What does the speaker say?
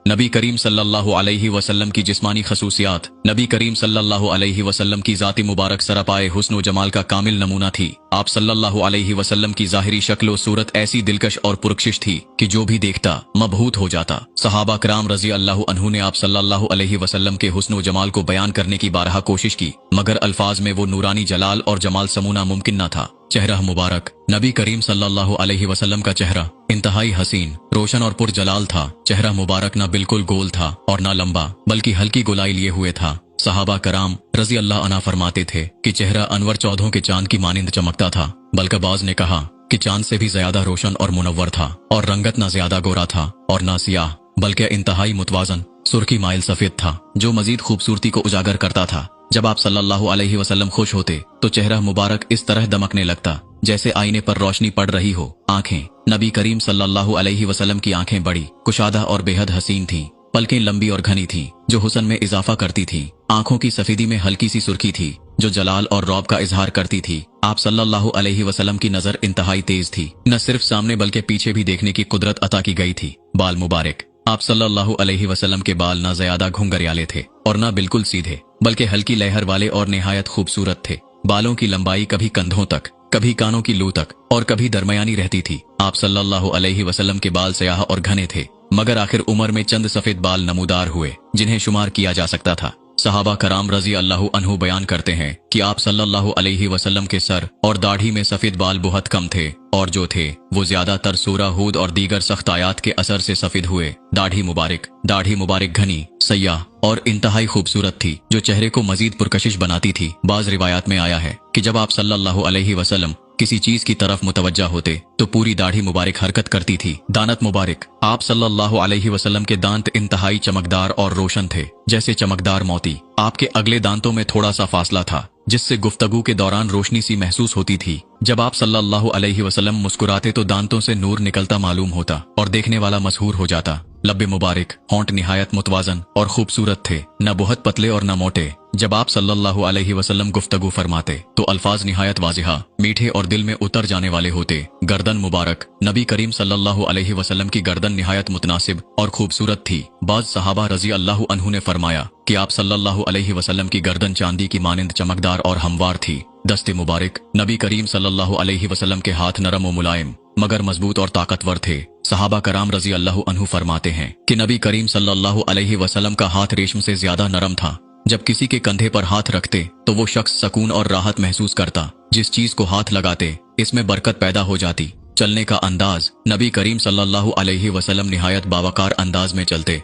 नबी करीम सल्लल्लाहु अलैहि वसल्लम की जिस्मानी खसूसियात। नबी करीम सल्लल्लाहु अलैहि वसल्लम की ज़ाती मुबारक सरापाए हुस्न व जमाल का कामिल नमूना थी। आप सल्लल्लाहु अलैहि वसल्लम की ज़ाहिरी शक्ल व सूरत ऐसी दिलकश और पुरकशिश थी कि जो भी देखता मबहूत हो जाता। सहाबा कराम रजी अल्लाह अन्हु ने आप सल्लल्लाहु अलैहि वसल्लम के हुस्न व जमाल को बयान करने की बारहा कोशिश की, मगर अल्फाज में वो नूरानी जलाल और जमाल समूना मुमकिन न था। चेहरा मुबारक। नबी करीम सल्लल्लाहु अलैहि वसल्लम का चेहरा इंतहाई हसीन, रोशन और पुरजलाल था। चेहरा मुबारक न बिल्कुल गोल था और न लंबा, बल्कि हल्की गोलाई लिए हुए था। सहाबा कराम रजी अल्लाह अन्हा फरमाते थे कि चेहरा अनवर चौधों के चांद की मानिंद चमकता था। बल्कबाज ने कहा कि चांद से भी ज्यादा रोशन और मुनव्वर था, और रंगत न ज्यादा गोरा था और न सियाह, बल्कि इंतहाई मुतवाजन सुर्खी माइल सफेद था, जो मजीद खूबसूरती को उजागर करता था। जब आप सल्लल्लाहु अलैहि वसल्लम खुश होते तो चेहरा मुबारक इस तरह दमकने लगता जैसे आईने पर रोशनी पड़ रही हो। आंखें। नबी करीम सल्लल्लाहु अलैहि वसल्लम की आंखें बड़ी, कुशादा और बेहद हसीन थीं। पलकें लंबी और घनी थीं, जो हुस्न में इजाफा करती थीं। आंखों की सफेदी में हल्की सी सुर्खी थी, जो जलाल और रौब का इजहार करती थी। आप सल्लल्लाहु अलैहि वसल्लम की नजर इंतहाई तेज थी, न सिर्फ सामने बल्कि पीछे भी देखने की कुदरत अता की गई थी। बाल मुबारक। आप सल्लल्लाहु अलैहि वसल्लम के बाल न ज्यादा घुंघरियाले थे और न बिल्कुल सीधे, बल्कि हल्की लहर वाले और निहायत खूबसूरत थे। बालों की लंबाई कभी कंधों तक, कभी कानों की लू तक और कभी दरमियानी रहती थी। आप सल्लल्लाहु अलैहि वसल्लम के बाल स्याह और घने थे, मगर आखिर उम्र में चंद सफेद बाल नमूदार हुए जिन्हें शुमार किया जा सकता था। सहाबा कराम रजी अल्लाह अन्हु बयान करते हैं कि आप सल्लल्लाहु अलैहि वसल्लम के सर और दाढ़ी में सफेद बाल बहुत कम थे, और जो थे वो ज्यादातर सूरा हूद और दीगर सख्त आयात के असर से सफेद हुए। दाढ़ी मुबारक घनी, सयाह और इंतहाई खूबसूरत थी, जो चेहरे को मजीद पुरकशिश बनाती थी। बाज रिवायात में आया है कि जब आप सल्लल्लाहु अलैहि वसल्लम किसी चीज की तरफ मुतवज्जा होते तो पूरी दाढ़ी मुबारक हरकत करती थी। दानत मुबारक। आप सल्लल्लाहु अलैहि वसल्लम के दांत इंतहाई चमकदार और रोशन थे, जैसे चमकदार मोती। आपके अगले दांतों में थोड़ा सा फासला था, जिससे गुफ्तगू के दौरान रोशनी सी महसूस होती थी। जब आप सल्लल्लाहु अलैहि वसल्लम मुस्कुराते तो दांतों से नूर निकलता मालूम होता और देखने वाला मशहूर हो जाता। लब्बे मुबारक। होंठ निहायत मुतवाजन और खूबसूरत थे, न बहुत पतले और न मोटे। जब आप सल्लल्लाहु अलैहि वसल्लम गुफ्तगू फरमाते तो अल्फाज निहायत वाजिहा, मीठे और दिल में उतर जाने वाले होते। गर्दन मुबारक। नबी करीम सल्लल्लाहु अलैहि वसल्लम की गर्दन निहायत मुतनासिब और खूबसूरत थी। बाज सहाबा रजी अल्लाह अन्हु ने फरमाया कि आप सल्लल्लाहु अलैहि वसल्लम की गर्दन चांदी की मानिंद चमकदार और हमवार थी। दस्ते मुबारक। नबी करीम सल्लल्लाहु अलैहि वसल्लम के हाथ नरम व मुलायम, मगर मजबूत और ताकतवर थे। सहाबा कराम रजी अल्लाह अन्हु फरमाते हैं कि नबी करीम सल्लल्लाहु अलैहि वसल्लम का हाथ रेशम से ज्यादा नरम था। जब किसी के कंधे पर हाथ रखते तो वो शख्स सकून और राहत महसूस करता। जिस चीज को हाथ लगाते इसमें बरकत पैदा हो जाती। चलने का अंदाज। नबी करीम सल्लल्लाहु अलैहि वसल्लम निहायत बावकार अंदाज में चलते